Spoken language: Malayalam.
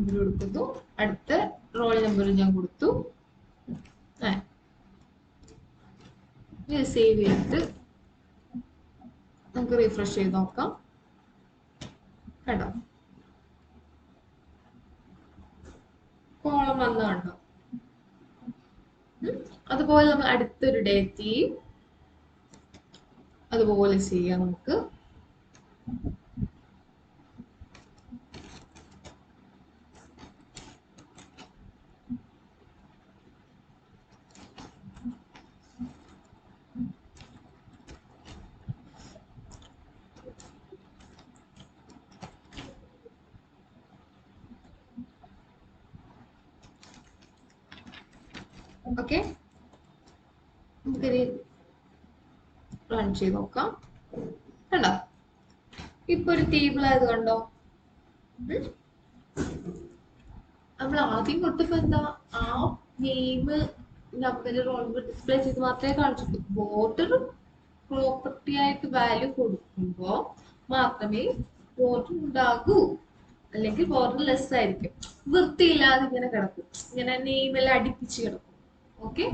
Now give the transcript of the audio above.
നമ്പർ കൊടുക്കുന്നു. അടുത്ത റോൾ നമ്പർ ഞാൻ കൊടുത്തു. സേവ് ചെയ്തിട്ട് നമുക്ക് റീഫ്രഷ് ചെയ്ത് നോക്കാം. കണ്ടോ, കോളം വന്ന കണ്ടോ. അതുപോലെ നമ്മൾ അടുത്തൊരു ഡേറ്റയും അതുപോലെ ചെയ്യാം നമുക്ക്. ഓക്കെ, നമുക്കിനി റൺ ചെയ്ത് നോക്കാം. കണ്ടോ, ഇപ്പൊ ഒരു ടേബിൾ ആയത് കണ്ടോ. നമ്മൾ ആദ്യം കൊടുത്തപ്പോ എന്താ, ആ name number roll number display ചെയ്ത് മാത്രമേ കാണിച്ചുള്ളൂ. ബോർഡർ പ്രോപ്പർട്ടി ആയിട്ട് വാല്യൂ കൊടുക്കുമ്പോ മാത്രമേ ബോർഡർ ഉണ്ടാകൂ, അല്ലെങ്കിൽ ബോർഡർ ലെസ് ആയിരിക്കും. വൃത്തിയില്ലാതെ ഇങ്ങനെ കിടക്കും, ഇങ്ങനെ നെയിമെല്ലാം അടുപ്പിച്ച് കിടക്കും. ഓക്കെ.